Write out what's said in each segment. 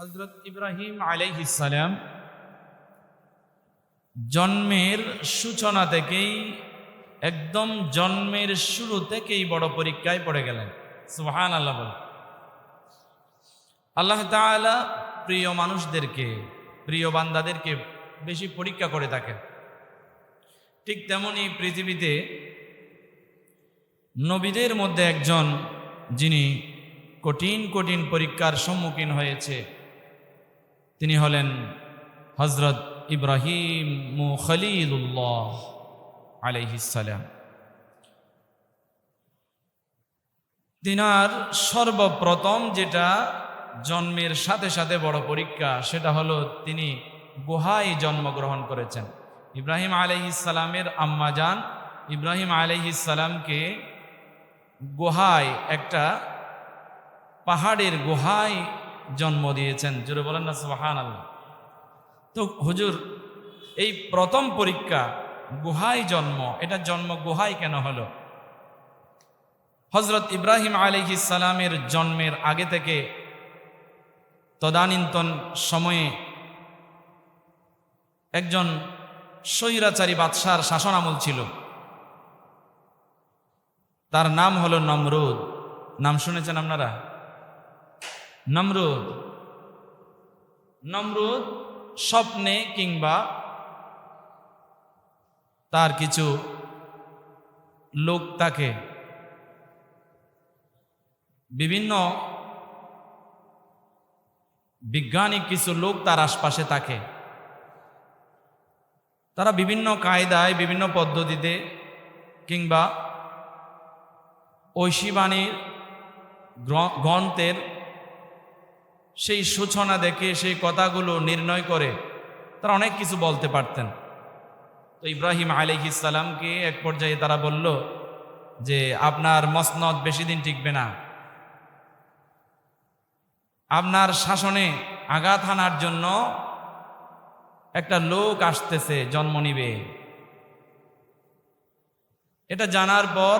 হযরত ইব্রাহিম আলাইহিস সালাম জন্মের সূচনা থেকেই একদম জন্মের শুরু থেকেই বড় পরীক্ষায় পড়ে গেলেন। সুবহানাল্লাহ বল। আল্লাহ তাআলা প্রিয় মানুষদেরকে, প্রিয় বান্দাদেরকে বেশি পরীক্ষা করে থাকেন। ঠিক তেমনি পৃথিবীতে নবীদের মধ্যে একজন যিনি কঠিন কঠিন পরীক্ষার সম্মুখীন হয়েছে তিনি হলেন হযরত ইব্রাহিম খলিলুল্লাহ আলাইহিস সালাম। তিনার সর্বপ্রথম যেটা জন্মের সাথে সাথে বড় পরীক্ষা সেটা হলো তিনি গুহায় জন্মগ্রহণ করেছেন। ইব্রাহিম আলাইহিস সালামের আম্মা জান ইব্রাহিম আলাইহিস সালামকে গুহায়, একটা পাহাড়ের গুহায় জন্ম দিয়েছেন। জোরে বলেন না সুবহানাল্লাহ। তো হুজুর, এই প্রথম পরীক্ষা গুহায় জন্ম, এটা জন্ম গুহায় কেন হলো? হযরত ইব্রাহিম আলাইহিস সালামের জন্মের আগে থেকে তদানীন্তন সময়ে একজন স্বৈরাচারী বাদশার শাসন আমল ছিল। তার নাম হলো নমরুদ। নাম শুনেছেন আপনারা? নমরুদ। নমরুদ স্বপ্নে কিংবা তার কিছু লোক তাকে, বিভিন্ন বিজ্ঞানিক কিছু লোক তার আশপাশে থাকে, তারা বিভিন্ন কায়দায়, বিভিন্ন পদ্ধতিতে কিংবা ঐশীবাণীর গ্রন্থের সেই সূচনা দেখে সেই কথাগুলো নির্ণয় করে তারা অনেক কিছু বলতে পারতেন। তো ইব্রাহিম আলাইহিস সালামকে এক পর্যায়ে তারা বলল যে আপনার মসনদ বেশি দিন টিকবে না, আপনার শাসনে আঘাত হানার জন্য একটা লোক আসতেছে, জন্ম নিবে। এটা জানার পর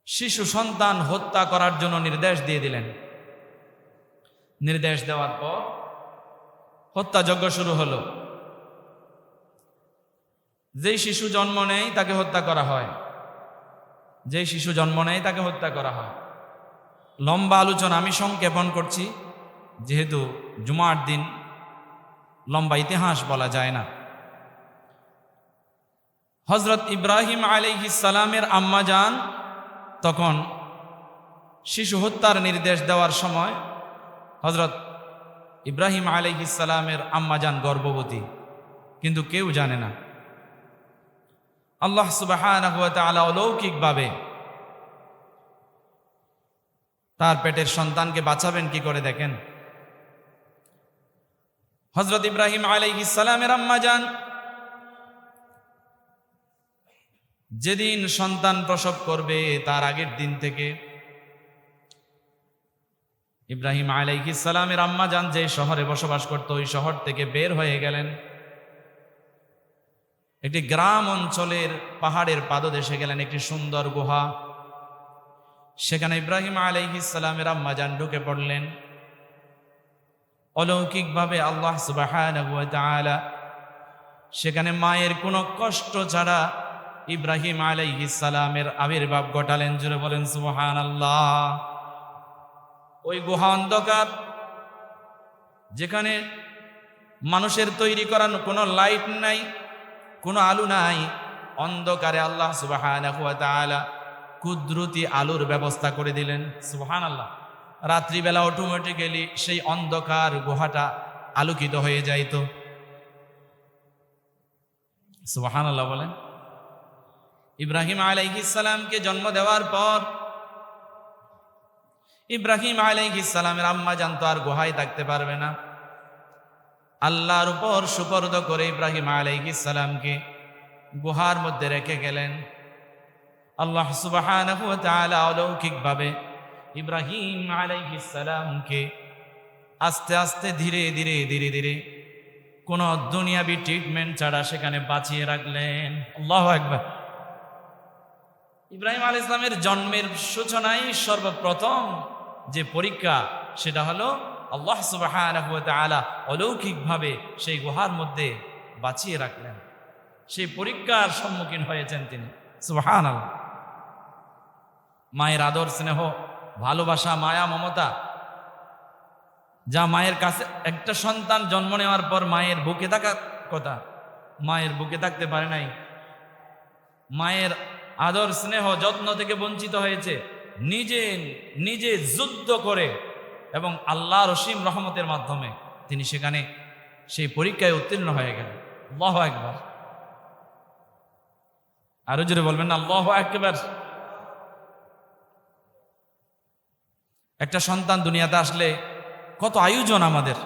শিশু সন্তান হত্যা করার জন্য নির্দেশ দিয়ে দিলেন। নির্দেশ দেওয়ার পর হত্যাযজ্ঞ শুরু হলো। যেই শিশু জন্ম নেয় তাকে হত্যা করা হয়, যেই শিশু জন্ম নেয় তাকে হত্যা করা হয়। লম্বা আলোচনা আমি সংক্ষেপণ করছি, যেহেতু জুমার দিন লম্বা ইতিহাস বলা যায় না। হযরত ইব্রাহিম আলাইহিস সালামের আম্মা জান তখন শিশু হত্যার নির্দেশ দেওয়ার সময় হযরত ইব্রাহিম আলাইহিস সালামের আম্মা জান গর্ভবতী, কিন্তু কেউ জানে না। আল্লাহ সুবহানাহু ওয়া তাআলা অলৌকিকভাবে তার পেটের সন্তানকে বাঁচাবেন কি করে দেখেন। হযরত ইব্রাহিম আলাইহিস সালামের আম্মা জান যেদিন সন্তান প্রসব করবে তার আগের দিন থেকে ইব্রাহিম আলাইহিস সালামের আম্মা জান যে শহরে বসবাস করত ওই শহর থেকে বের হয়ে গেলেন। একটি গ্রাম অঞ্চলের পাহাড়ের পাদদেশে গেলেন, একটি সুন্দর গুহা। সেখানে ইব্রাহিম আলাইহিস সালামের আম্মা জান ঢুকে পড়লেন। অলৌকিকভাবে আল্লাহ সুবহানাহু ওয়া তাআলা সেখানে মায়ের কোনো কষ্ট ছাড়া ইব্রাহিম আলাইহিস সালামের আবির্ভাব ঘটালেন। জুড়ে বলেন সুবহানাল্লাহ। ওই গুহা অন্ধকার, যেখানে মানুষের তৈরি করানো কোনো লাইট নাই, কোনো আলো নাই। অন্ধকারে আল্লাহ সুবহানাহু ওয়া তাআলা কুদরতি আলোর ব্যবস্থা করে দিলেন। সুবহানাল্লাহ। রাত্রিবেলা অটোমেটিক্যালি সেই অন্ধকার গুহাটা আলোকিত হয়ে যাইত। সুবহানাল্লাহ বলেন। ইব্রাহিম আলাইহিস সালামকে জন্ম দেওয়ার পর ইব্রাহিম আলাইহিস সালামের আম্মা জান তো আর গুহায় থাকতে পারবে না। আল্লাহর উপর সুপর্দ করে ইব্রাহিম আলাইহিস সালামকে গুহার মধ্যে রেখে গেলেন। আল্লাহ সুবহানাহু ওয়া তাআলা অলৌকিকভাবে ইব্রাহিম আলাইহিস সালামকে আস্তে আস্তে ধীরে ধীরে ধীরে ধীরে কোনো দুনিয়াবি ট্রিটমেন্ট ছাড়া সেখানে বাঁচিয়ে রাখলেন। আল্লাহু আকবার। ইব্রাহিম আলাইহিস সালামের জন্মের সূচনায় সর্বপ্রথম যে পরীক্ষা সেটা হলো আল্লাহ সুবহানাহু ওয়া তাআলা অলৌকিকভাবে সেই গুহার মধ্যে বাঁচিয়ে রাখলেন। সেই পরীক্ষার সম্মুখীন হয়েছেন তিনি। সুবহানাল্লাহ। মায়ের আদর স্নেহ ভালোবাসা মায়া মমতা, যা মায়ের কাছে একটা সন্তান জন্ম নেওয়ার পর মায়ের বুকে থাকার কথা, মায়ের বুকে থাকতে পারে নাই, মায়ের আদর স্নেহ যত্ন থেকে বঞ্চিত হয়েছে, নিজে নিজে যুদ্ধ করে এবং আল্লাহর অসীম রহমতের মাধ্যমে তিনি সেখানে সেই পরীক্ষায় উত্তীর্ণ হয়ে গেলেন। আল্লাহু আকবার। আরো জোরে বলবেন না আল্লাহু আকবার। একটা সন্তান দুনিয়াতে আসলে কত আয়োজন আমাদের,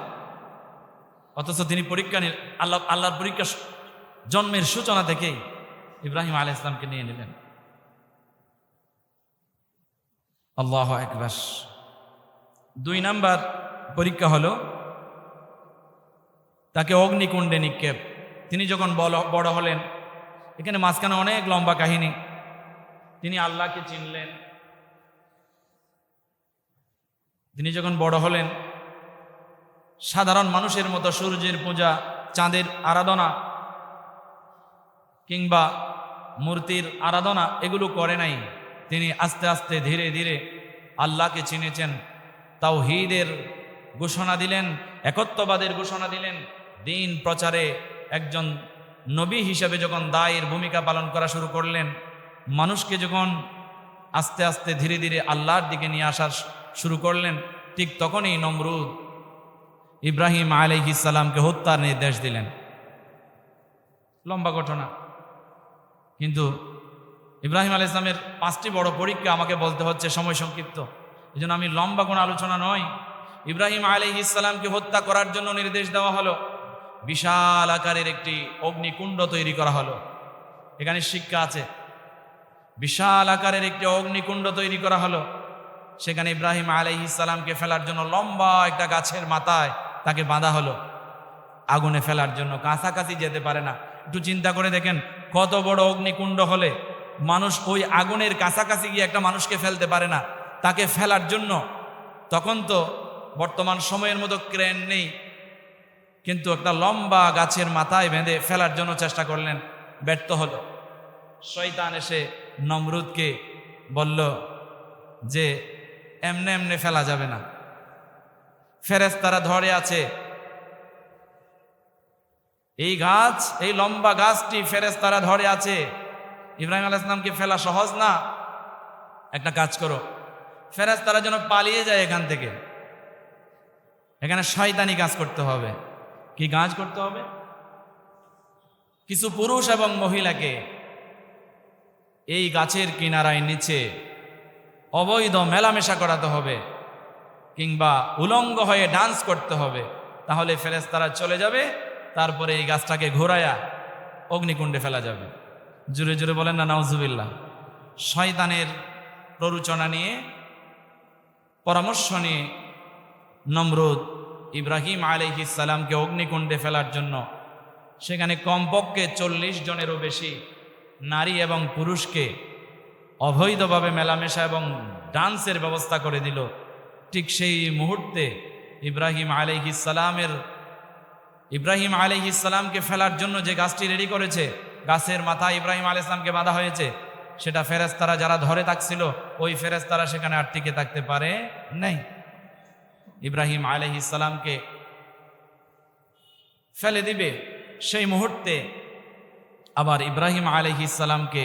অথচ তিনি পরীক্ষা আল্লাহর পরীক্ষা জন্মের সূচনা থেকেই ইব্রাহিম আলাইহিস সালামকে নিয়ে নিলেন। আল্লাহু আকবার। 2 নাম্বার পরীক্ষা হলো তাকে অগ্নিকুণ্ডে নিক্ষেপ। তিনি যখন বড় হলেন, এখানে মাঝখানে অনেক লম্বা কাহিনী। তিনি আল্লাহকে চিনলেন। তিনি যখন বড় হলেন, সাধারণ মানুষের মতো সূর্যের পূজা, চাঁদের আরাধনা কিংবা মূর্তির আরাধনা এগুলো করে নাই। তিনি আস্তে আস্তে ধীরে ধীরে আল্লাহকে চিনেছেন, তাওহীদের ঘোষণা দিলেন, একত্ববাদের ঘোষণা দিলেন। দিন প্রচারে একজন নবী হিসেবে যখন দায়ের ভূমিকা পালন করা শুরু করলেন, মানুষকে যখন আস্তে আস্তে ধীরে ধীরে আল্লাহর দিকে নিয়ে আসা শুরু করলেন, ঠিক তখনই নমরুদ ইব্রাহিম আলাইহিস সালামকে হত্যার নির্দেশ দিলেন। লম্বা ঘটনা, কিন্তু ইব্রাহিম আলাইহিস সালামের 5টি বড় পরীক্ষা আমাকে বলতে হচ্ছে, সময় সংক্ষিপ্ত, এই জন্য আমি লম্বা কোনো আলোচনা নয়। ইব্রাহিম আলাইহিস সালামকে হত্যা করার জন্য নির্দেশ দেওয়া হলো। বিশাল আকারের একটি অগ্নিকুণ্ড তৈরি করা হলো। এখানে শিক্ষা আছে। বিশাল আকারের একটি অগ্নিকুণ্ড তৈরি করা হলো। সেখানে ইব্রাহিম আলাইহিস সালামকে ফেলার জন্য লম্বা একটা গাছের মাথায় তাকে বাঁধা হলো, আগুনে ফেলার জন্য। কাছাকাছি যেতে পারে না। একটু চিন্তা করে দেখেন, কত বড় অগ্নিকুণ্ড হলে মানুষ ওই আগুনের কাছাকাছি গিয়ে একটা মানুষকে ফেলতে পারে না। তাকে ফেলার জন্য তখন তো বর্তমান সময়ের মতো ক্রেন নেই, কিন্তু একটা লম্বা গাছের মাথায় বেঁধে ফেলার জন্য চেষ্টা করলেন, ব্যর্থ হলো। শয়তান এসে নমরুদকে বলল যে এমনে এমনে ফেলা যাবে না, ফেরেশতারা ধরে আছে। এই গাছ, এই লম্বা গাছটি ফেরেশতারা ধরে আছে, ইব্রাহিম আলাইহিস সালামকে ফেলা সহজ না। একটা কাজ করো, ফেরেশতারা যেন পালিয়ে যায় এখান থেকে। এখানে শয়তানি কাজ করতে হবে। কি কাজ করতে হবে? কিছু পুরুষ এবং মহিলাকে এই গাছের কিনারায় নিচে অবৈধ মেলামেশা করাতে হবে, কিংবা উলঙ্গ হয়ে ডান্স করতে হবে। তাহলে ফেরেশতারা চলে যাবে, তারপরে এই গাছটাকে ঘোরায়া অগ্নিকুণ্ডে ফেলা যাবে। জোরে জোরে বলেন না নাউজুবিল্লাহ। শয়তানের প্ররোচনা নিয়ে, পরামর্শ নিয়ে নমরুদ ইব্রাহিম আলাইহিস সালামকে অগ্নিকুণ্ডে ফেলার জন্য সেখানে কমপক্ষে 40 জনেরও বেশি নারী এবং পুরুষকে অবৈধভাবে মেলামেশা এবং ডান্সের ব্যবস্থা করে দিল। ঠিক সেই মুহূর্তে ইব্রাহিম আলাইহিস সালামকে ফেলার জন্য যে গাছটি রেডি করেছে, গাছের মাথায় ইব্রাহিম আলাইহিস সালামকে বাঁধা হয়েছে, সেটা ফেরেশতারা যারা ধরে থাকছিল, ওই ফেরেশতারা সেখানে আর টিকে থাকতে পারে নাই। ইব্রাহিম আলাইহিস সালামকে ফেলে দিবে, সেই মুহূর্তে আবার ইব্রাহিম আলাইহিস সালামকে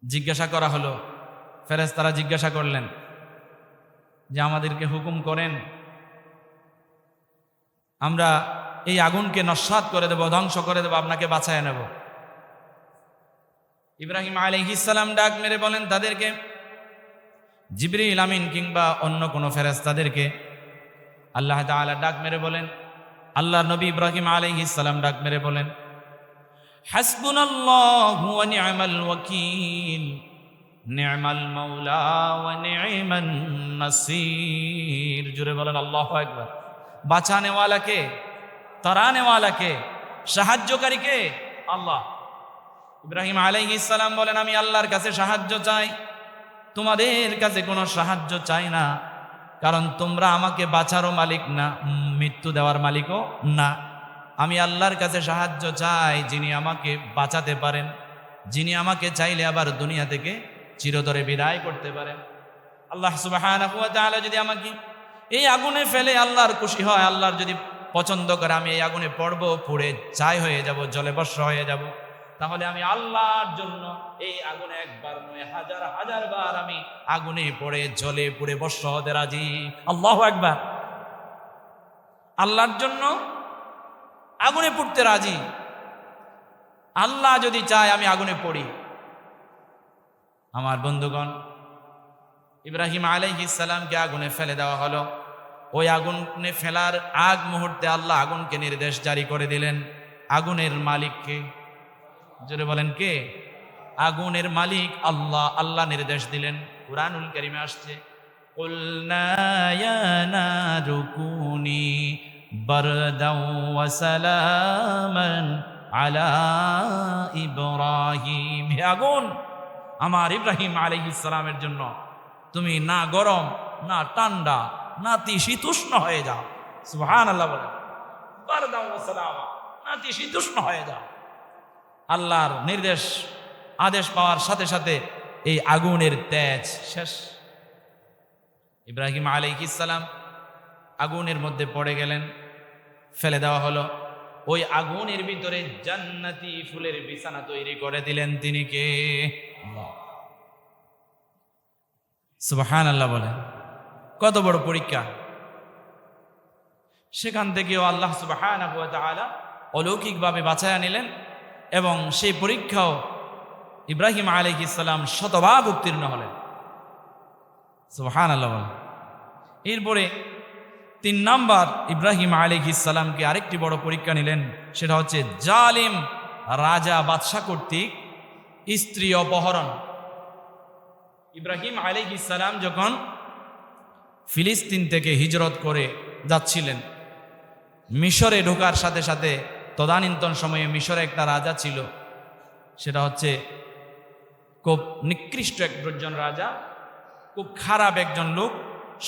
জিজ্ঞাসা করা হলো। ফেরেশতারা জিজ্ঞাসা করলেন যে আমাদেরকে হুকুম করেন, আমরা এই আগুনকে নস্যাৎ করে দেব, ধ্বংস করে দেব, আপনাকে বাঁচায় নেব। ইব্রাহিম আলাইহিস সালাম ডাক মেরে বলেন তাদেরকে, জিবরিল আমিন কিংবা অন্য কোনো ফেরেশতাদেরকে আল্লাহ তাআলা ডাক মেরে বলেন, আল্লাহর নবী ইব্রাহিম আলাইহিস সালাম ডাক মেরে বলেন, হাসবুনাল্লাহু ওয়া নি'মাল ওয়াকিল, নি'মাল মাওলা ওয়া নি'মান নাসির। জোরে বলেন আল্লাহু আকবার। বাঁচানে ওয়ালা কে? তারানে ওয়ালা কে? সাহায্যকারী কে? আল্লাহ। ইব্রাহিম আলাইহিস সালাম বলেন, আমি আল্লাহর কাছে সাহায্য চাই, তোমাদের কাছে কোনো সাহায্য চাই না। কারণ তোমরা আমাকে বাঁচারও মালিক না, মৃত্যু দেওয়ার মালিকও না। আমি আল্লাহর কাছে সাহায্য চাই, যিনি আমাকে বাঁচাতে পারেন, যিনি আমাকে চাইলে আবার দুনিয়া থেকে চিরতরে বিদায় করতে পারেন। আল্লাহ সুবহানাহু ওয়া তাআলা যদি আমাকে এই আগুনে ফেলে আল্লাহর খুশি হয়, আল্লাহর যদি পছন্দ করে আমি এই আগুনে পড়বো, পুড়ে ছাই হয়ে যাব, জলে ভস্ম হয়ে যাব, তাহলে আমি আল্লাহর জন্য এই আগুনে একবার নয় হাজার হাজার বার আমি আগুনে পড়ে জলে পুড়ে ভস্ম হতে রাজি। আল্লাহু আকবার। আল্লাহর জন্য আগুনে পুড়তে রাজি। আল্লাহ যদি চায় আমি আগুনে পড়ি। আমার বন্ধুগণ, ইব্রাহিম আলাইহিস সালামকে আগুনে ফেলে দেওয়া হলো। ওই আগুনে ফেলার আগ মুহূর্তে আল্লাহ আগুনকে নির্দেশ জারি করে দিলেন। আগুনের মালিককে, জোরে বলেন কে? আগুনের মালিক আল্লাহ। আল্লাহ নির্দেশ দিলেন, কুরআনুল কারীমে আসছে, কুলনা ইয়া নারু কুনি বারদাও ওয়া সালামান আলা ইব্রাহিম। হে আগুন, আমার ইব্রাহিম আলাইহিস সালামের জন্য তুমি না গরম না ঠান্ডা নাতিশীতোষ্ণ হয়ে যাও। সুবহানাল্লাহ বলেন। বারদাও ওয়া সালামা, নাতিশীতোষ্ণ হয়ে যাও। আল্লাহর নির্দেশ আদেশ পাওয়ার সাথে সাথে এই আগুনের তেজ শেষ। ইব্রাহিম আলাইহিস সালাম আগুনের মধ্যে পড়ে গেলেন, ফেলে দেওয়া হলো। ওই আগুনের ভিতরে জান্নাতি ফুলের বিছানা তৈরি করে দিলেন। তিনি কে? আল্লাহ। সুবহানাল্লাহ বলেন। কত বড় পরীক্ষা! সেখান থেকেও আল্লাহ সুবহানাহু ওয়া তাআলা অলৌকিকভাবে বাঁচায়া নিলেন এবং সেই পরীক্ষাও ইব্রাহিম আলাইহিস সালাম শতভাগ উত্তীর্ণ হলেন। সুবহানাল্লাহ বলেন। এরপরে 3 নাম্বার ইব্রাহিম আলাইহিস সালামকে আরেকটি বড় পরীক্ষা নিলেন, সেটা হচ্ছে জালিম রাজা বাদশা কর্তৃক স্ত্রী অপহরণ। ইব্রাহিম আলাইহিস সালাম যখন ফিলিস্তিন থেকে হিজরত করে যাচ্ছিলেন, মিশরে ঢোকার সাথে সাথে তদানীন্তন সময়ে মিশরে একটা রাজা ছিল, সেটা হচ্ছে খুব নিকৃষ্ট একজন রাজা, খুব খারাপ একজন লোক,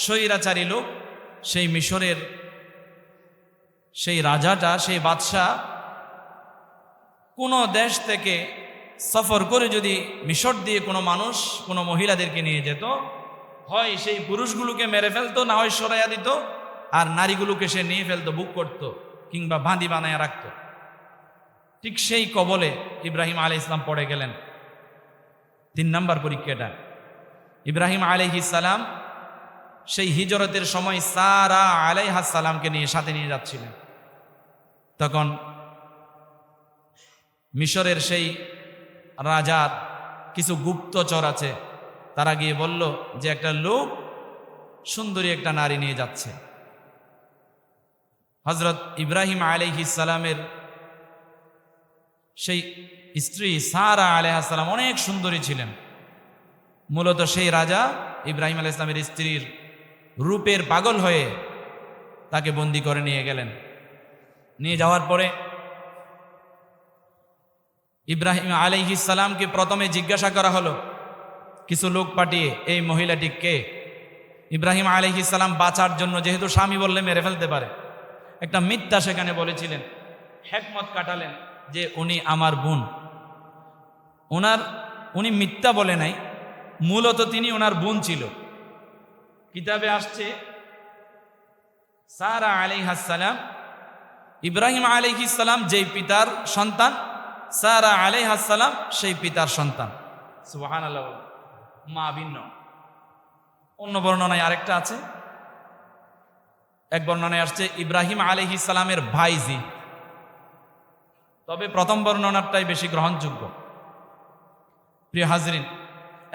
স্বৈরাচারী লোক। সেই মিশরের সেই রাজাটা, সেই বাদশাহ কোনো দেশ থেকে সফর করে যদি মিশর দিয়ে কোনো মানুষ কোনো মহিলাদেরকে নিয়ে যেত, হয় সেই পুরুষগুলোকে মেরে ফেলতো, না হয় সরাইয়া দিত, আর নারীগুলোকে সে নিয়ে ফেলতো, বুক করত, কিংবা বাঁধি বানায় রাখত। ঠিক সেই কবলে ইব্রাহিম আলাইহিস সালাম পড়ে গেলেন। 3 নাম্বার পরীক্ষাটা। ইব্রাহিম আলাইহিস সালাম সেই হিজরতের সময় সারা আলাইহাস সালামকে নিয়ে সাথে নিয়ে যাচ্ছিলেন। তখন মিশরের সেই রাজার কিছু গুপ্তচর আছে, তারা গিয়ে বলল যে একটা লোক সুন্দরী একটা নারী নিয়ে যাচ্ছে। হযরত ইব্রাহিম আলাইহিস সালামের সেই স্ত্রী সারা আলাইহাস সালাম অনেক সুন্দরী ছিলেন। মূলত সেই রাজা ইব্রাহিম আলাইহিস সালামের স্ত্রীর রূপের পাগল হয়ে তাকে বন্দী করে নিয়ে গেলেন। নিয়ে যাওয়ার পরে ইব্রাহিম আলাইহিস সালামকে প্রথমে জিজ্ঞাসা করা হলো কিছু লোক পাঠিয়ে, এই মহিলাটি কে? ইব্রাহিম আলাইহিস সালাম বাঁচার জন্য, যেহেতু স্বামী বললে মেরে ফেলতে পারে, একটা মিথ্যা সেখানে বলেছিলেন, হিকমত কাটালেন যে উনি আমার বোন। উনি মিথ্যা বলে নাই, মূলত তিনি ওনার বোন ছিল। কিতাবে আসছে সারা আলাইহাস সালাম ইব্রাহিম আলাইহিস সালাম যেই পিতার সন্তান, সারা আলাইহাস সালাম সেই পিতার সন্তান। সুবহানাল্লাহ। মা ভিন্ন। অন্য বর্ণনায় আরেকটা আছে, এক বর্ণনায় আসছে ইব্রাহিম আলাইহিস সালামের ভাইজি, তবে প্রথম বর্ণনাটাই বেশি গ্রহণযোগ্য। প্রিয় হাজরিন,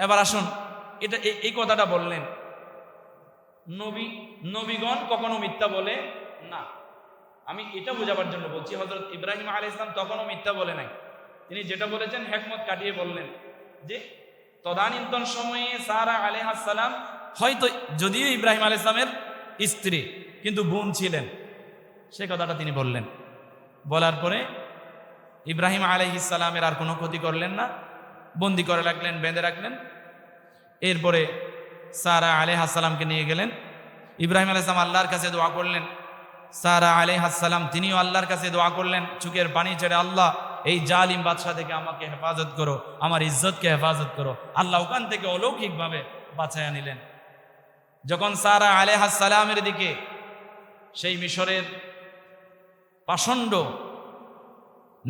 এবার আসুন, এটা এই কথাটা বললেন, নবীগণ কখনো মিথ্যা বলে না। আমি এটা বোঝাবার জন্য বলছি, হযরত ইব্রাহিম আলাইহিস সালাম তখনও মিথ্যা বলে নাই। তিনি যেটা বলেছেন হিকমত কাটিয়ে বললেন যে তদানীন্তন সময়ে সারা আলাইহাস সালাম হয়তো যদিও ইব্রাহিম আলাইহিস সালামের স্ত্রী কিন্তু বোন ছিলেন, সে কথাটা তিনি বললেন। বলার পরে ইব্রাহিম আলাইহিস সালামের আর কোনো ক্ষতি করলেন না, বন্দি করে রাখলেন, বেঁধে রাখলেন। এরপরে সারা আলাইহাস সালামকে নিয়ে গেলেন। ইব্রাহিম আলাইহিস সালাম আল্লাহর কাছে দোয়া করলেন, সারা আলাইহিস সালাম তিনিও আল্লাহর কাছে দোয়া করলেন, চোখের পানি ছেড়ে, আল্লাহ এই জালিম বাদশা থেকে আমাকে হেফাজত করো, আমার ইজ্জতকে হেফাজত করো। আল্লাহ ওখান থেকে অলৌকিকভাবে বাঁচাইয়া নিলেন। যখন সারা আলাইহিস সালামের দিকে সেই মিশরের পাষণ্ড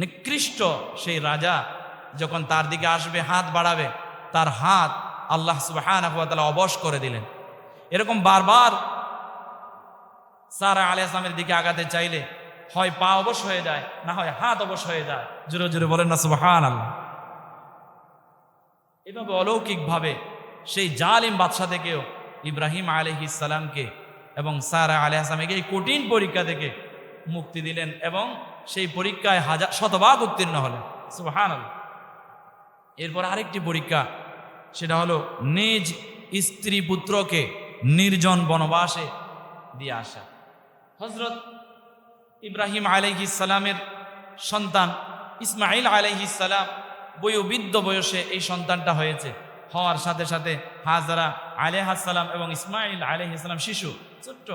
নিকৃষ্ট সেই রাজা যখন তার দিকে আসবে, হাত বাড়াবে, তার হাত আল্লাহ সুবহানাহু ওয়া তাআলা অবশ করে দিলেন। এরকম বারবার সারা আলাইহিস সালামের দিকে আগাতে চাইলে হয় পা অবশ হয়ে যায়, না হয় হাত অবশ হয়ে যায়। জোরে জোরে বলেন না সুবহানাল্লাহ। এভাবে অলৌকিকভাবে সেই জালিম বাদশা থেকেও ইব্রাহিম আলাইহিস সালামকে এবং সারা আলাইহিস সালামকে এই কঠিন পরীক্ষা থেকে মুক্তি দিলেন এবং সেই পরীক্ষায় শতভাগ উত্তীর্ণ হলেন। সুবহানাল্লাহ। এরপর আরেকটি পরীক্ষা, সেটা হলো নিজ স্ত্রী পুত্রকে নির্জন বনবাসে দিয়ে আসা। হযরত ইব্রাহিম আলাইহিস সালামের সন্তান ইসমাঈল আলাইহিস সালাম বয়োবৃদ্ধ বয়সে এই সন্তানটা হয়েছে। হওয়ার সাথে সাথে হাজারা আলাইহিস সালাম এবং ইসমাঈল আলাইহিস সালাম শিশু, ছোট্ট।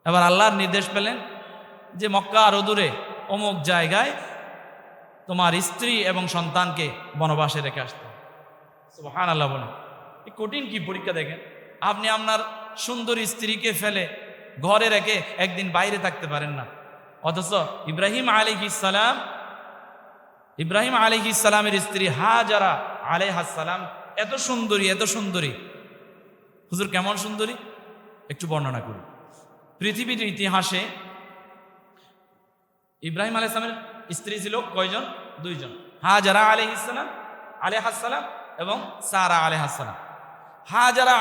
এবার আল্লাহর নির্দেশ পেলেন যে মক্কার অদূরে অমুক জায়গায় তোমার স্ত্রী এবং সন্তানকে বনবাসে রেখে আসতে। সুবহানাল্লাহ বলেন। এই কঠিন কি পরীক্ষা দেখেন। আপনি আপনার সুন্দর স্ত্রীকে ফেলে ঘরে রেখে একদিন বাইরে থাকতে পারেন না, অথচ ইব্রাহিম আলাইহিস সালামের স্ত্রী হাজারা আলাইহাস সালাম এত সুন্দরী, এত সুন্দরী। হুজুর কেমন সুন্দরী একটু বর্ণনা করি। পৃথিবীর ইতিহাসে ইব্রাহিম আলাইহিস সালামের স্ত্রী ছিল কয়জন? দুইজন, হাজারা আলাইহাস সালাম এবং সারা আলাইহাস সালাম। হাজারা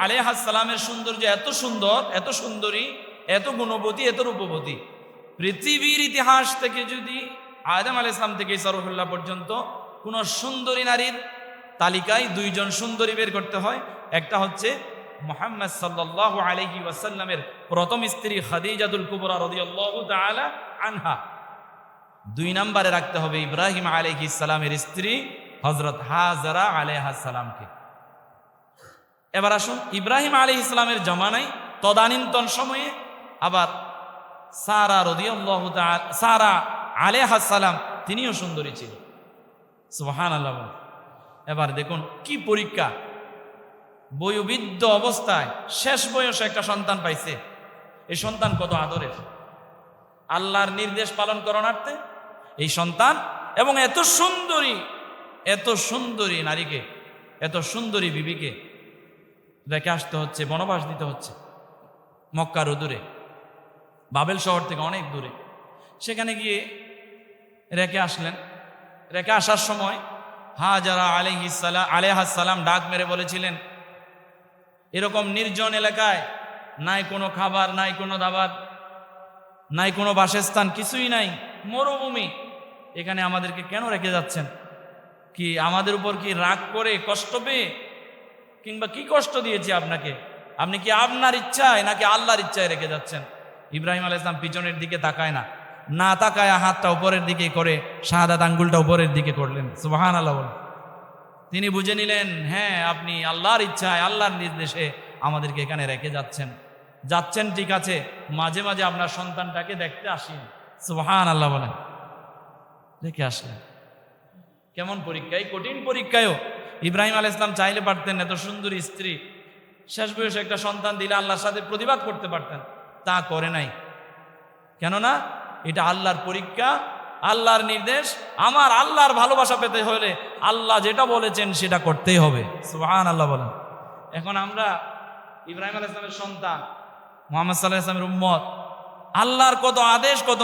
আলাইহাস সালামের সৌন্দর্য এত সুন্দর, এত সুন্দরী, এত গুণবতী, এত রূপবতী। পৃথিবীর ইতিহাস থেকে যদি আদম আলাইহিস সালাম থেকে সরহুল্লাহ পর্যন্ত কোন সুন্দরী নারীর তালিকায় দুইজন সুন্দরী বের করতে হয়, একটা হচ্ছে মুহাম্মদ সাল্লাল্লাহু আলাইহি ওয়াসাল্লামের প্রথম স্ত্রী খাদিজাতুল কুবরা রাদিয়াল্লাহু তাআলা আনহা। দুই নম্বরে রাখতে হবে ইব্রাহিম আলাইহিস সালামের স্ত্রী হযরত হাজারা আলাইহাস সালামকে। এবার আসুন, ইব্রাহিম আলাইহিস সালামের জামানায় তদানীন্তন সময়ে আবার সারা রাদিয়াল্লাহু তাআলা, সারা আলাইহাস সালাম তিনিও সুন্দরী ছিল। সুবহানাল্লাহ। এবার দেখুন কি পরীক্ষা। বয়োবৃদ্ধ অবস্থায় শেষ বয়সে একটা সন্তান পাইছে। এই সন্তান কত আদরের, আল্লাহর নির্দেশ পালন করণার্থে এই সন্তান, এবং এত সুন্দরী নারীকে, এত সুন্দরী বিবিকে রেখে আসতে হচ্ছে, বনবাস দিতে হচ্ছে মক্কার দূরে, বাবেল শহর থেকে অনেক দূরে। সেখানে গিয়ে আসলেন। রেখে আসার সময় হাজারা আলাইহাস সালাম ডাক মেরে বলেছিলেন, এরকম নির্জন এলাকায় নাই কোনো খাবার, নাই কোনো দাবার, নাই কোনো বাসস্থান, কিছুই নাই, মরুভূমি, এখানে আমাদেরকে কেন রেখে যাচ্ছেন? কি আমাদের উপর কি রাগ করে, কষ্ট পেয়ে, কিংবা কি কষ্ট দিয়েছি আপনাকে? আপনি কি আপনার ইচ্ছায় নাকি আল্লাহর ইচ্ছায় রেখে যাচ্ছেন? ইব্রাহিম আলাইহিস সালাম পিছনের দিকে তাকায় না তাকায় হাতটা উপরের দিকে করে শাহাদাত আঙ্গুলটা উপরের দিকে করলেন। সুবহানাল্লাহ। তিনি বুঝে নিলেন, হ্যাঁ আপনি আল্লাহর ইচ্ছায়, আল্লাহর নির্দেশে আমাদেরকে এখানে রেখে যাচ্ছেন ঠিক আছে, মাঝে মাঝে আপনার সন্তানটাকে দেখতে আসেন। সুবহানাল্লাহ বলেন। রেখে আসলেন। কেমন পরীক্ষা! এই কঠিন পরীক্ষায়ও ইব্রাহিম আলাইহিস সালাম চাইলে পারতেন এত সুন্দরী স্ত্রী, শেষ বয়সে একটা সন্তান দিলে আল্লাহর সাথে প্রতিবাদ করতে পারতেন, তা করে নাই। কেননা এটা আল্লাহর পরীক্ষা, আল্লাহর নির্দেশ। আমার আল্লাহর ভালোবাসা পেতে হলে আল্লাহ যেটা বলেছেন সেটা করতেই হবে। সুবহানাল্লাহ বলেন। এখন আমরা ইব্রাহিম আলাইহিস সালামের সন্তান, মুহাম্মদ সাল্লাল্লাহু আলাইহি ওয়াসাল্লামের উম্মত, আল্লাহর কত আদেশ, কত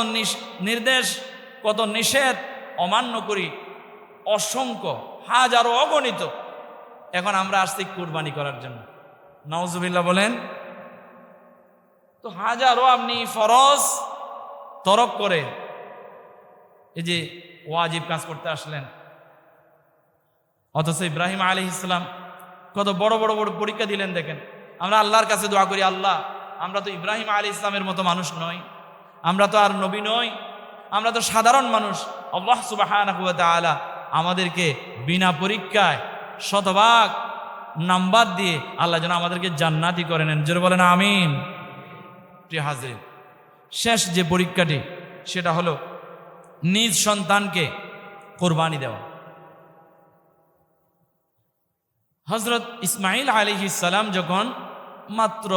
নির্দেশ, কত নিষেধ অমান্য করি, অসংখ্য, হাজারো, অগণিত। এখন আমরা আসছি কুরবানি করার জন্য। নাউজুবিল্লাহ বলেন। তো হাজারো আপনি ফরজ তরক করে এই যে ওয়াজিব কাজ করতে আসলেন, অথচ ইব্রাহিম আলাইহিস সালাম কত বড় বড় পরীক্ষা দিলেন। দেখেন, আমরা আল্লাহর কাছে দোয়া করি, আল্লাহ আমরা তো ইব্রাহিম আলাইহিস সালামের মতো মানুষ নই, আমরা তো আর নবী নই, আমরা তো সাধারণ মানুষ। আল্লাহ সুবহানাহু ওয়া তাআলা আমাদেরকে বিনা পরীক্ষায় শতভাগ নাম্বার দিয়ে আল্লাহ যেন আমাদেরকে জান্নাতি করে নেন। জোরে বলেন আমিন। প্রিয় হাজির, শেষ যে পরীক্ষাটি সেটা হলো নিজ সন্তানকে কোরবানি দেওয়া। হযরত ইসমাঈল আলাইহিস সালাম যখন মাত্র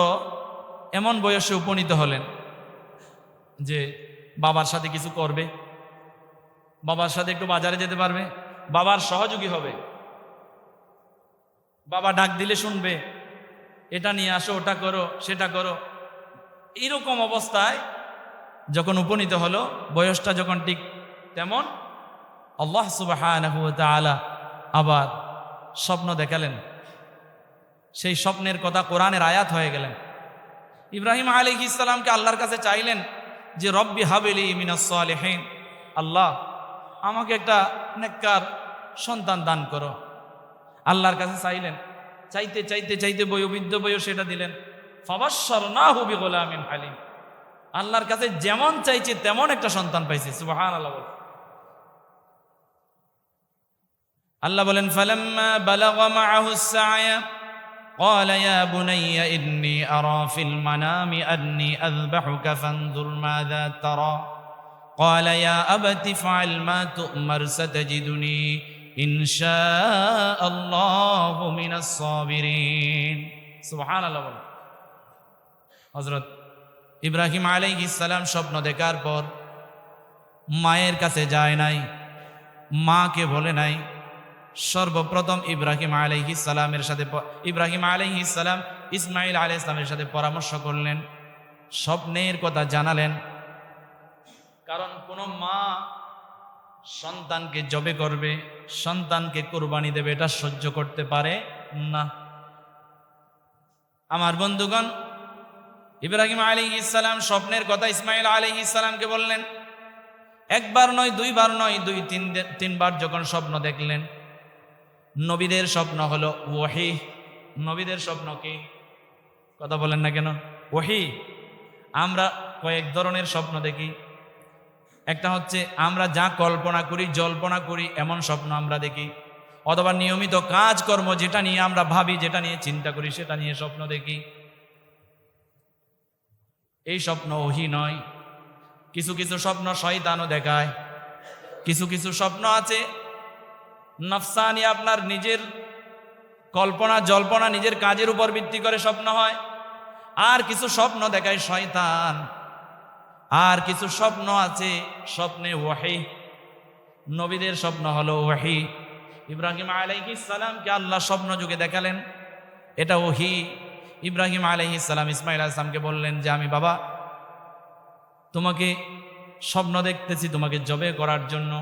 এমন বয়সে উপনীত হলেন যে বাবার সাথে কিছু করবে, বাবার সাথে একটু বাজারে যেতে পারবে, বাবার সহযোগী হবে, বাবা ডাক দিলে শুনবে, এটা নিয়ে আসো, ওটা করো, সেটা করো, এইরকম অবস্থায় যখন উপনীত হলো, বয়সটা যখন ঠিক তেমন, আল্লাহ সুবহানাহু ওয়া তাআলা আবার স্বপ্ন দেখালেন। সেই স্বপ্নের কথা কোরআনের আয়াত হয়ে গেলেন। ইব্রাহিম আলাইহিস সালামকে আল্লাহর কাছে চাইলেন যে রব্বি হাবলি মিনাস সালিহিন, আল্লাহ আমাকে একটা নেককার সন্তান দান করো। আল্লাহর কাছে চাইলেন, চাইতে চাইতে চাইতে বয়োবৃদ্ধ বয়স সেটা দিলেন। ফাবাশশারনাহু বিগুলামিন হালিম, আল্লাহর কাছে যেমন চাইছে তেমন একটা সন্তান পাইছে। সুবহানাল্লাহ। আল্লাহ বলেন ফালাম্মা বালাগা মাআহুস সা'য়া قال يا بني إني أرى في المنام أني أذبحك فانظر ماذا ترى قال يا أبت افعل ما تؤمر ستجدني إن شاء الله من الصابرين سبحان الله। হযরত ইব্রাহিম আলাইহিস সালাম স্বপ্ন দেখার পর মায়ের কাছে যায় নাই, মাকে বলে নাই। সর্বপ্রথম ইব্রাহিম আলাইহিস সালামের সাথে ইব্রাহিম আলাইহিস সালাম ইসমাঈল আলাইহিস সালামের সাথে পরামর্শ করলেন, স্বপ্নের কথা জানালেন। কারণ কোন মা সন্তানকে জবে করবে, সন্তানকে কুরবানি দেবে, এটা সহ্য করতে পারে না। আমার বন্ধুগণ, ইব্রাহিম আলাইহিস সালাম স্বপ্নের কথা ইসমাঈল আলাইহিস সালামকে বললেন। একবার নয়, দুইবার নয়, তিনবার যখন স্বপ্ন দেখলেন, নবীদের স্বপ্ন হলো ওহী। নবীদের স্বপ্ন কি? কথা বলেন না কেন? ওহী। আমরা কয়েক ধরনের স্বপ্ন দেখি। একটা হচ্ছে আমরা যা কল্পনা করি, জল্পনা করি, এমন স্বপ্ন আমরা দেখি। অথবা নিয়মিত কাজকর্ম যেটা নিয়ে আমরা ভাবি, যেটা নিয়ে চিন্তা করি, সেটা নিয়ে স্বপ্ন দেখি। এই স্বপ্ন ওহী নয়। কিছু কিছু স্বপ্ন শয়তানও দেখায়। কিছু কিছু স্বপ্ন আছে নফসানি, আপনার নিজের কল্পনা জল্পনা, নিজের কাজের উপর ভিত্তি করে স্বপ্ন হয়। আর কিছু স্বপ্ন দেখায় শয়তান। আর কিছু স্বপ্ন আছে স্বপ্নে ওহী। নবীদের স্বপ্ন হলো ওহী। ইব্রাহিম আলাইহিস সালামকে আল্লাহ স্বপ্ন যুগে দেখালেন, এটা ওহী। ইব্রাহিম আলাইহিস সালাম ইসমাঈল আলাইহিস সালামকে বললেন যে আমি বাবা তোমাকে স্বপ্ন দেখতেছি তোমাকে জবে করার জন্য,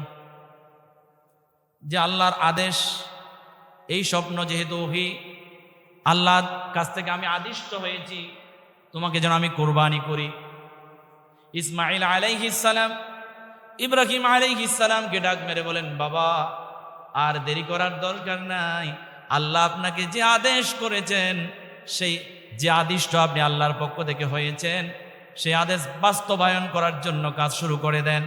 যে আল্লাহর আদেশ। এই স্বপ্ন যেহেতু ওহী, আল্লাহর কাছ থেকে আমি আদিষ্ট হয়েছি তোমাকে যেন আমি কুরবানি করি। ইসমাঈল আলাইহিস সালাম ইব্রাহিম আলাইহিস সালামকে ডাক মেরে বলেন, বাবা আর দেরি করার দরকার নাই, আল্লাহ আপনাকে যে আদেশ করেছেন, সেই যে আদিষ্ট আপনি আল্লাহর পক্ষ থেকে হয়েছেন, সেই আদেশ বাস্তবায়ন করার জন্য কাজ শুরু করে দেন।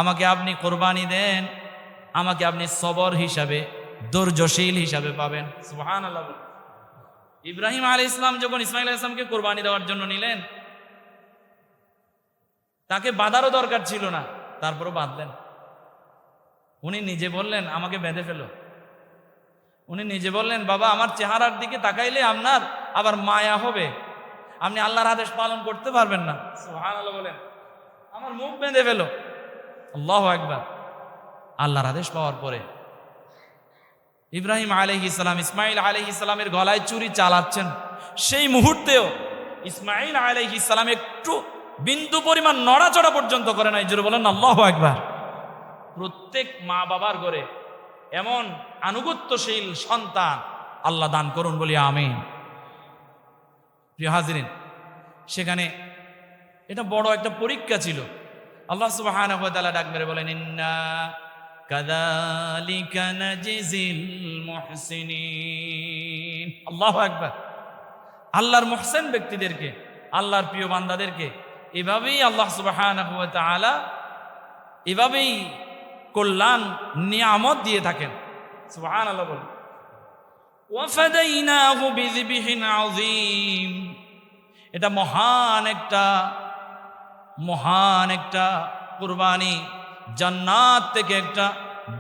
আমাকে আপনি কোরবানি দেন, আমাকে আপনি সবর হিসাবে, ধৈর্যশীল হিসাবে পাবেন। সুবহানাল্লাহ। ইব্রাহিম আলাইহিস সালাম যখন ইসমাঈল আলাইহিস সালামকে কোরবানি দেওয়ার জন্য নিলেন, তাকে বাঁধারও দরকার ছিল না, তারপরও বাঁধলেন। উনি নিজে বললেন আমাকে বেঁধে ফেলো। উনি নিজে বললেন বাবা আমার চেহারার দিকে তাকাইলে আপনার আবার মায়া হবে, আপনি আল্লাহর আদেশ পালন করতে পারবেন না। সুবহানাল্লাহ বলেন, আমার মুখ বেঁধে ফেলো। আল্লাহু আকবার। আল্লাহর আদেশ পাওয়ার পরে ইব্রাহিম আলাইহিস সালাম ইসমাঈল আলাইহিস সালামের গলায় চুরি চালাচ্ছেন, সেই মুহূর্তেও ইসমাঈল আলাইহিস সালাম একটু বিন্দু পরিমাণ নড়াচড়া পর্যন্ত করে নাই। জোরে বলেন আল্লাহু আকবার। প্রত্যেক মা বাবার ঘরে এমন আনুগত্যশীল সন্তান আল্লাহ দান করুন বলি আমিন। প্রিয় হাজিরিন, সেখানে এটা বড় একটা পরীক্ষা ছিল। আল্লাহ সুবহানাহু ওয়া তাআলা ডাক মেরে বলেন, ইন্না কাযালিকা নাজিজিল মুহসিনিন। আল্লাহু আকবার। আল্লাহর মুহসিন ব্যক্তিদেরকে, আল্লাহর প্রিয় বান্দাদেরকে এভাবেই আল্লাহ সুবহানাহু ওয়া তাআলা এভাবেই কল্যাণ নিয়ামত দিয়ে থাকেন। সুবহানাল্লাহ বলেন। ওয়াফাদাইনাহু বিযিবহিন আযীম। এটা মহান একটা কুরবানি। জান্নাত থেকে একটা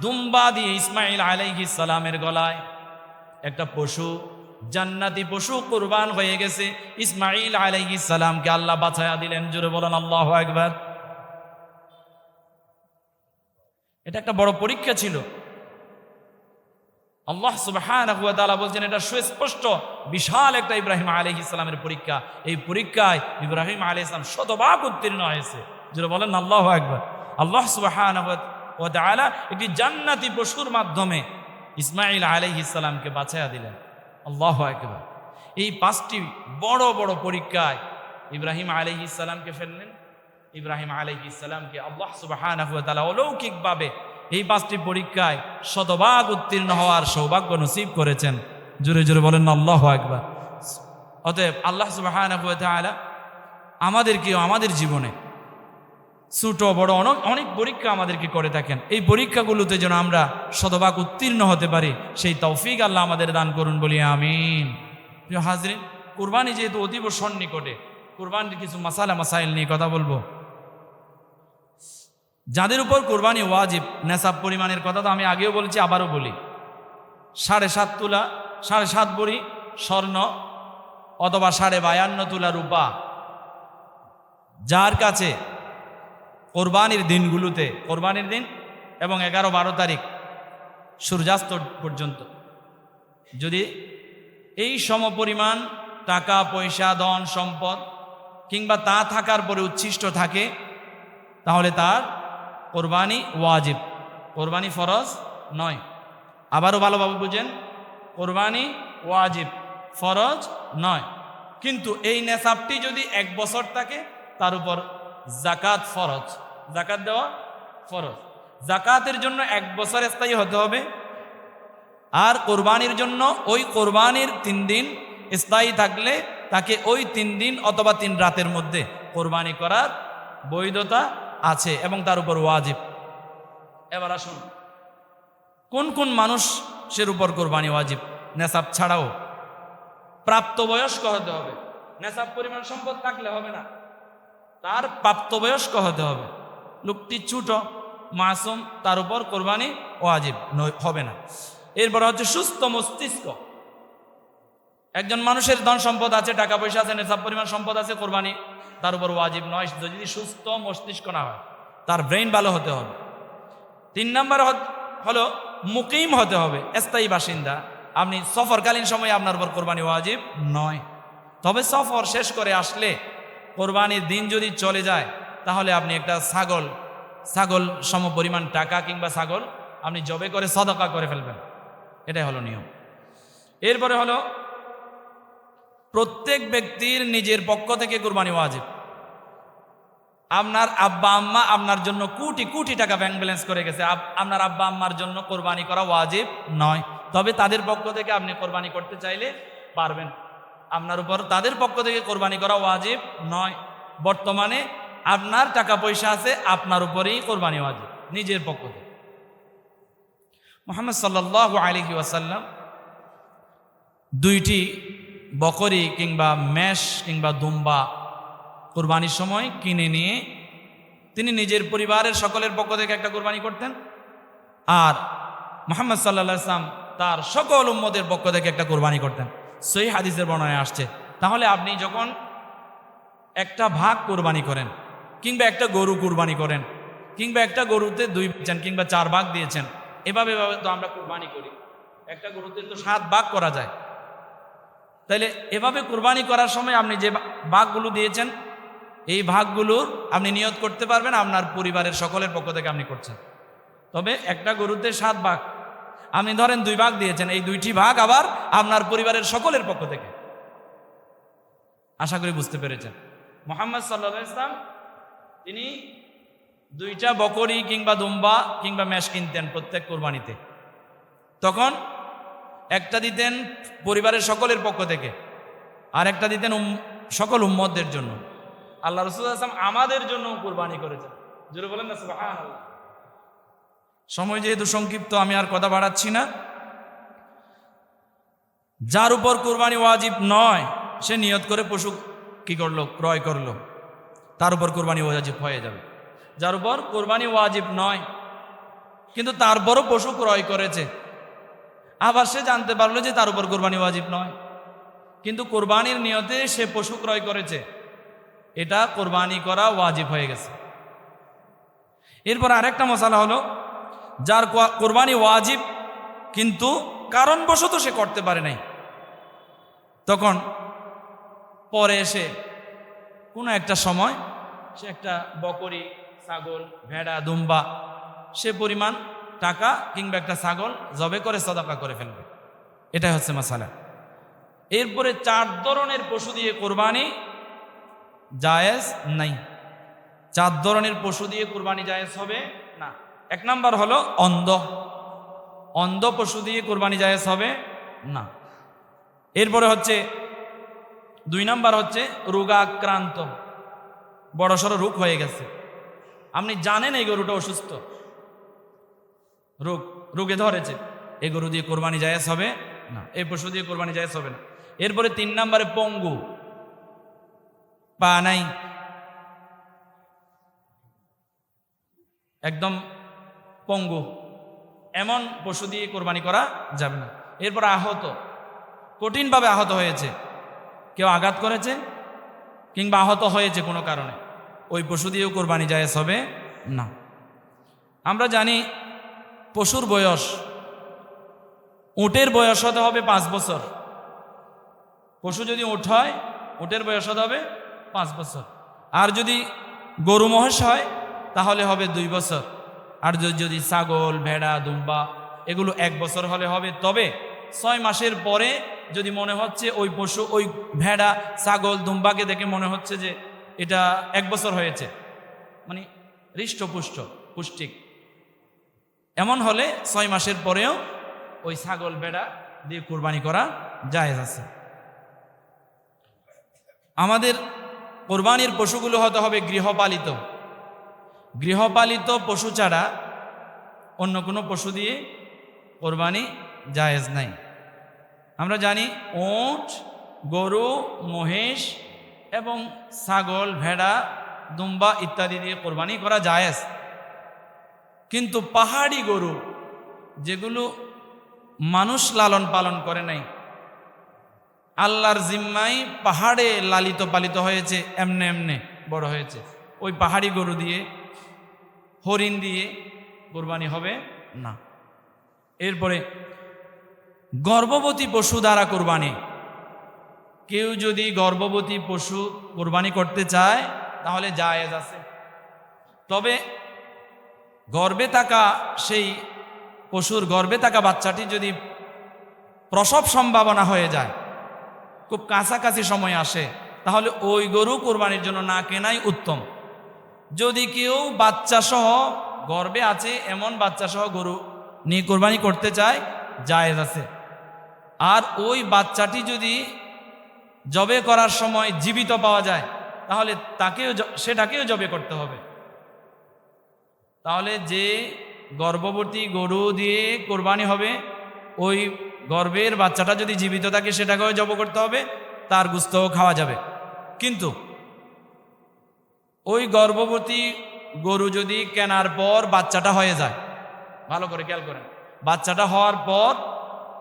দুম্বা দিয়ে ইসমাঈল আলাইহিস সালামের গলায় একটা পশু, জান্নাতি পশু কুরবান হয়ে গেছে। ইসমাঈল আলাইহিস সালামকে আল্লাহ বাঁচায়া দিলেন। জোরে বলেন আল্লাহু আকবার। এটা একটা বড় পরীক্ষা ছিল। আল্লাহ সুবহানাহু ওয়া তাআলা বলছেন এটা সুস্পষ্ট বিশাল একটা ইব্রাহিম আলাইহিস সালামের পরীক্ষা। এই পরীক্ষায় ইব্রাহিম আলাইহিস সালাম শতভাগ উত্তীর্ণ হয়েছে। যারা বলেন আল্লাহু আকবার। আল্লাহ সুবহানাহু ওয়া তাআলা একটি জান্নাতি পশুর মাধ্যমে ইসমাঈল আলাইহিস সালামকে বাঁচায়া দিলেন। আল্লাহু আকবার। এই 5টি বড় বড় পরীক্ষায় ইব্রাহিম আলাইহিস সালামকে ফেললেন। ইব্রাহিম আলাইহিস সালামকে আল্লাহ সুবহানাহু ওয়া তাআলা অলৌকিকভাবে এই 5টি পরীক্ষায় শতভাগ উত্তীর্ণ হওয়ার সৌভাগ্য নসিব করেছেন। জোরে জোরে বলেন আল্লাহু আকবার। অতএব আল্লাহ সুবহানাহু ওয়া তাআলা আমাদেরকেও আমাদের জীবনে ছোট বড় অনেক পরীক্ষা আমাদেরকে করে থাকেন। এই পরীক্ষাগুলোতে যেন আমরা শতভাগ উত্তীর্ণ হতে পারি সেই তৌফিক আল্লাহ আমাদের দান করুন বলি আমিন। প্রিয় হাজরিন, কুরবানি যেহেতু অতীব সন্নিকটে, কুরবানির কিছু মাসাইল নিয়ে কথা বলবো। যাদের উপর কোরবানি ওয়াজিব, নেসাব পরিমাণের কথা তো আমি আগেও বলেছি, আবারও বলি। 7.5 তোলা 7.5 ভরি স্বর্ণ অথবা 52.5 তোলা রূপা যার কাছে কোরবানির দিনগুলোতে, কোরবানির দিন এবং 11-12 তারিখ সূর্যাস্ত পর্যন্ত যদি এই সমপরিমাণ টাকা পয়সা ধন সম্পদ কিংবা তা থাকার পরে উচ্ছিষ্ট থাকে, তাহলে তার কোরবানি ওয়াজিব, কোরবানি ফরজ নয়। আবারও ভালোভাবে বুঝেন, কোরবানি ওয়াজিব, ফরজ নয়। কিন্তু এই নেসাবটি যদি 1 বছর থাকে তার উপর জাকাত ফরজ, জাকাত দেওয়া ফরজ। জাকাতের জন্য 1 বছর স্থায়ী হতে হবে, আর কোরবানির জন্য ওই কোরবানির 3 দিন স্থায়ী থাকলে তাকে ওই 3 দিন অথবা 3 রাতের মধ্যে কোরবানি করার বৈধতা আছে এবং তার উপর ওয়াজিব। এবার আসুন, কোন কোন মানুষের উপর কোরবানি ওয়াজিব? নেসাব ছাড়াও প্রাপ্তবয়স্ক হতে হবে। নেসাব পরিমাণ সম্পদ থাকলে হবে না, তার প্রাপ্তবয়স্ক হতে হবে। লোকটি ছোট মাসুম, তার উপর কোরবানি ওয়াজিব হবে না। এরপর হচ্ছে সুস্থ মস্তিষ্ক। একজন মানুষের ধন সম্পদ আছে, টাকা পয়সা আছে, নেসাব পরিমাণ সম্পদ আছে, কোরবানি তার উপর ওয়াজিব নয় যদি সুস্থ মস্তিষ্ক না হয়, তার ব্রেইন ভালো হতে হবে। 3 নাম্বার হলো মুকিম হতে হবে, স্থায়ী বাসিন্দা। আপনি সফরকালীন সময়ে আপনার উপর কোরবানি ওয়াজিব নয়, তবে সফর শেষ করে আসলে কোরবানির দিন যদি চলে যায় তাহলে আপনি একটা ছাগল সমপরিমাণ টাকা কিংবা ছাগল আপনি জবে করে সদকা করে ফেলবেন, এটাই হলো নিয়ম। এরপরে হলো প্রত্যেক ব্যক্তির নিজের পক্ষ থেকে কোরবানি ওয়াজিব। আপনার আব্বা আম্মা আপনার জন্য কোটি কোটি টাকা ব্যাংক ব্যালেন্স করে গেছে, আপনার আব্বা আম্মার জন্য কোরবানি করা ওয়াজিব নয়, তবে তাদের পক্ষ থেকে আপনি কোরবানি করতে চাইলে পারবেন। আপনার উপর তাদের পক্ষ থেকে কোরবানি করা ওয়াজিব নয়। বর্তমানে আপনার টাকা পয়সা আছে, আপনার উপরেই কোরবানি ওয়াজিব নিজের পক্ষ থেকে। মুহাম্মদ সাল্লাল্লাহু আলাইহি ওয়াসাল্লাম 2টি বকরি কিংবা মেষ কিংবা দুম্বা কোরবানির সময় কিনে নিয়ে তিনি নিজের পরিবারের সকলের পক্ষ থেকে একটা কোরবানি করতেন, আর মুহাম্মদ সাল্লাল্লাহু আলাইহি ওয়াসাল্লাম তার সকল উম্মতের পক্ষ থেকে একটা কোরবানি করতেন। সহিহ হাদিসের বর্ণনায় আসছে। তাহলে আপনি যখন একটা ভাগ কোরবানি করেন কিংবা একটা গরু কোরবানি করেন কিংবা একটা গরুতে 2 দিয়েছেন কিংবা 4 ভাগ দিয়েছেন, এভাবে তো আমরা কোরবানি করি। একটা গরুতে তো 7 ভাগ করা যায়। তাইলে এভাবে কোরবানি করার সময় আপনি যে ভাগগুলো দিয়েছেন, এই ভাগগুলোর আপনি নিয়ত করতে পারবেন আপনার পরিবারের সকলের পক্ষ থেকে আপনি করছেন। তবে একটা গরুতে 7 ভাগ, আপনি ধরেন 2 ভাগ দিয়েছেন, এই 2টি ভাগ আবার আপনার পরিবারের সকলের পক্ষ থেকে। আশা করি বুঝতে পেরেছেন। মুহাম্মদ সাল্লাল্লাহু আলাইহি ওয়াসাল্লাম তিনি 2টা বকরি কিংবা দুম্বা কিংবা মেষ কিনতেন প্রত্যেক কোরবানিতে। তখন একটা দিতেন পরিবারের সকলের পক্ষ থেকে, আর একটা দিতেন সকল উম্মতদের জন্য। আল্লাহ রাসূল সাল্লাল্লাহু আলাইহি ওয়াসাল্লাম আমাদের জন্য কোরবানি করেছেন। জোরে বলেন না সুবহানাল্লাহ। সময় যেহেতু সংক্ষিপ্ত, আমি আর কথা বাড়াচ্ছি না। যার উপর কোরবানি ওয়াজিব নয় সে নিয়ত করে পশু কি করলো, ক্রয় করলো, তার উপর কোরবানি ওয়াজিব হয়ে যাবে। যার উপর কোরবানি ওয়াজিব নয় কিন্তু তারপরও পশু ক্রয় করেছে, আবার সে জানতে পারলো যে তার উপর কোরবানি ওয়াজিব নয়, কিন্তু কোরবানির নিয়তে সে পশু ক্রয় করেছে, এটা কোরবানি করা ওয়াজিব হয়ে গেছে। এরপর আরেকটা মশালা হলো, যার কোরবানি ওয়াজিব কিন্তু কারণবশত সে করতে পারে নাই, তখন পরে এসে কোনো একটা সময় সে একটা বকরি, ছাগল, ভেড়া, দুম্বা সে পরিমাণ টাকা কিংবা একটা ছাগল জবে করে সদাকা করে ফেলবে, এটাই হচ্ছে মাসালা। এরপরে 4 ধরনের পশু দিয়ে কোরবানি জায়েজ নাই। 4 ধরনের পশু দিয়ে কোরবানি জায়েজ হবে না। 1 নাম্বার হলো অন্ধ, অন্ধ পশু দিয়ে কোরবানি জায়েজ হবে না। এরপরে হচ্ছে 2 নাম্বার হচ্ছে রোগাক্রান্ত, বড়সড় রোগ হয়ে গেছে, আপনি জানেন এই গরুটা অসুস্থ, রোগে ধরেছে, এই গরু দিয়ে কোরবানি জায়েজ হবে না, এই পশু দিয়ে কোরবানি জায়েজ হবে না। এরপরে 3 নাম্বারে পঙ্গু, পা নাই, একদম পঙ্গু, এমন পশু দিয়ে কোরবানি করা যাবে না। এরপর আহত, কঠিনভাবে আহত হয়েছে, কেউ আঘাত করেছে কিংবা আহত হয়েছে কোনো কারণে, ওই পশু দিয়েও কোরবানি জায়েজ হবে না। আমরা জানি পশুর বয়স, উটের বয়স হতে হবে 5 বছর। পশু যদি উট হয়, উটের বয়স হতে হবে 5 বছর। আর যদি গরু মহিষ হয় তাহলে হবে 2 বছর। আর যদি ছাগল, ভেড়া, দুম্বা এগুলো 1 বছর হলে হবে। তবে 6 মাসের পরে যদি মনে হচ্ছে ওই পশু, ওই ভেড়া, ছাগল, দুম্বাকে দেখে মনে হচ্ছে যে এটা 1 বছর হয়েছে, মানে হৃষ্টপুষ্ট, পুষ্টিক, এমন হলে 6 মাসের পরেও ওই ছাগল, ভেড়া দিয়ে কোরবানি করা জায়েজ আছে। আমাদের কোরবানির পশুগুলো হতে হবে গৃহপালিত। গৃহপালিত পশু ছাড়া অন্য কোনো পশু দিয়ে কোরবানি জায়েজ নাই। আমরা জানি উট, গরু, মহিষ এবং ছাগল, ভেড়া, দুম্বা ইত্যাদি দিয়ে কোরবানি করা জায়েজ। কিন্তু পাহাড়ি গরু, যেগুলো মানুষ লালন পালন করে নাই, আল্লাহর জিম্মায় পাহাড়ে লালিত পালিত হয়েছে, এমনে এমনে বড় হয়েছে, ওই পাহাড়ি গরু দিয়ে, হরিণ দিয়ে কোরবানি হবে না। এরপরে গর্ভবতী পশু দ্বারা কোরবানি, কেউ যদি গর্ভবতী পশু কোরবানি করতে চায় তাহলে জায়েজ আছে। তবে গর্ভে থাকা সেই পশুর গর্ভে থাকা বাচ্চাটি যদি প্রসব সম্ভাবনা হয়ে যায়, খুব কাছাকাছি সময় আসে, তাহলে ওই গরু কোরবানির জন্য না কেনাই উত্তম। যদি কেউ বাচ্চা সহ, গর্ভে আছে এমন বাচ্চা সহ গরু নিয়ে কোরবানি করতে চায়, জায়েজ আছে। আর ওই বাচ্চাটি যদি জবে করার সময় জীবিত পাওয়া যায় তাহলে সেটাকেও জবে করতে হবে। তাহলে যে গর্ভবতী গরু দিয়ে কোরবানি হবে, ওই গর্ভের বাচ্চাটা যদি জীবিত থাকে সেটাকেও জব করতে হবে, তার গোশতও খাওয়া যাবে। কিন্তু ওই গর্ভবতী গরু যদি কেনার পর বাচ্চাটা হয়ে যায়, ভালো করে খেয়াল করেন, বাচ্চাটা হওয়ার পর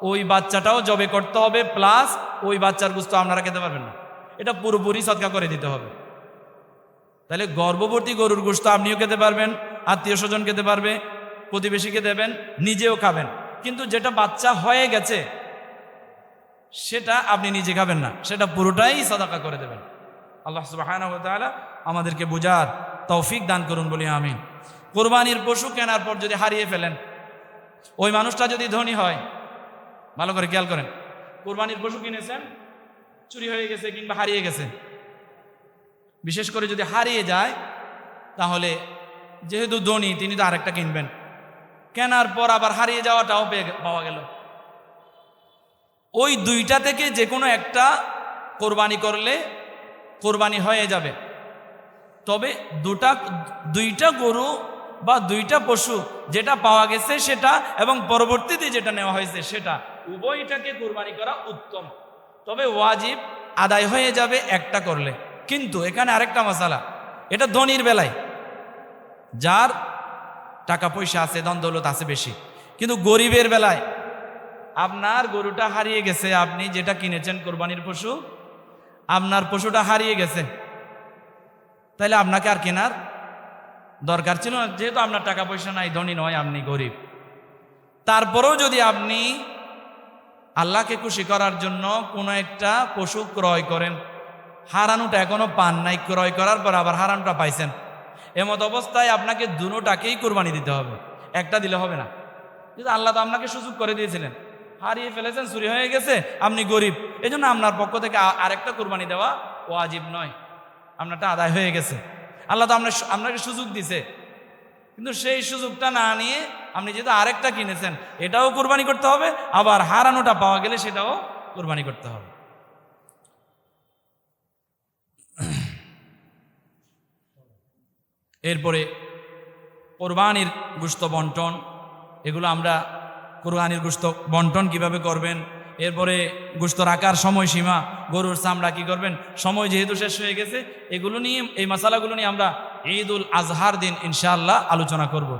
ওই বাচ্চাটাও জবে করতে হবে, প্লাস ওই বাচ্চার গোশত আপনারা খেতে পারবেন না, এটা পুরোপুরি সদকা করে দিতে হবে। তাহলে গর্ভবতী গরুর গোশত আপনিও খেতে পারবেন, আত্মীয় স্বজন খেতে পারবে, প্রতিবেশীকে দেবেন, নিজেও খাবেন। কিন্তু যেটা বাচ্চা হয়ে গেছে সেটা আপনি নিজে খাবেন না, সেটা পুরোটাই সদকা করে দেবেন। আল্লাহ সুবহানাহু ওয়া তাআলা আমাদেরকে বুঝার তৌফিক দান করুন বলি আমিন। কোরবানির পশু কেনার পর যদি হারিয়ে ফেলেন, ওই মানুষটা যদি ধনী হয়, ভালো করে খেয়াল করেন, কোরবানির পশু কিনেছেন, চুরি হয়ে গেছে কিংবা হারিয়ে গেছে, বিশেষ করে যদি হারিয়ে যায় তাহলে যেহেতু ধনী তিনি তো আরেকটা কিনবেন, কেনার পর আবার হারিয়ে যাওয়াটাও পাওয়া গেল, ওই দুইটা থেকে যে কোনো একটা কোরবানি করলে কোরবানি হয়ে যাবে। তবে দুইটা গরু বা দুইটা পশু, যেটা পাওয়া গেছে সেটা এবং পরবর্তীতে যেটা নেওয়া হয়েছে সেটা, উভয়টাকে কুরবানি করা উত্তম। তবে ওয়াজিব আদায় হয়ে যাবে একটা করলে। কিন্তু এখানে আরেকটা মাসালা, এটা ধনীর বেলায়, যার টাকা পয়সা আছে, ধন দৌলত আছে বেশি। কিন্তু গরিবের বেলায় আপনার গরুটা হারিয়ে গেছে, আপনি যেটা কিনেছেন কোরবানির পশু, আপনার পশুটা হারিয়ে গেছে, তাইলে আপনাকে আর কেনার দরকার ছিল না, যেহেতু আপনার টাকা পয়সা নাই, ধনী নয়, আপনি গরিব। তারপরেও যদি আপনি আল্লাহকে খুশি করার জন্য কোনো একটা পশু ক্রয় করেন, হারানোটা এখনো পান নাই, ক্রয় করার পর আবার হারানোটা পাইছেন, এমত অবস্থায় আপনাকে দুটোটাকেই কোরবানি দিতে হবে, একটা দিলে হবে না। কিন্তু আল্লাহ তো আপনাকে সুযোগ করে দিয়েছিলেন, হারিয়ে ফেলেছেন, চুরি হয়ে গেছে, আপনি গরিব, এই জন্য আপনার পক্ষ থেকে আরেকটা কোরবানি দেওয়া ওয়াজিব নয়, আপনারটা আদায় হয়ে গেছে। আল্লাহ তো আপনাকে সুযোগ দিছে, কিন্তু সেই সুযোগটা না নিয়ে আপনি যেহেতু আরেকটা কিনেছেন, এটাও কোরবানি করতে হবে, আবার হারানোটা পাওয়া গেলে সেটাও কোরবানি করতে হবে। এরপরে কোরবানির গোশত বন্টন, এগুলো আমরা কোরবানির গোশত বন্টন কিভাবে করবেন, এরপরে গোশত রাখার সময়সীমা, গরুর চামড়া কি করবেন, সময় যেহেতু শেষ হয়ে গেছে, এগুলো নিয়ে, এই মশালাগুলো নিয়ে আমরা ঈদুল আজহার দিন ইনশাআল্লাহ আলোচনা করব।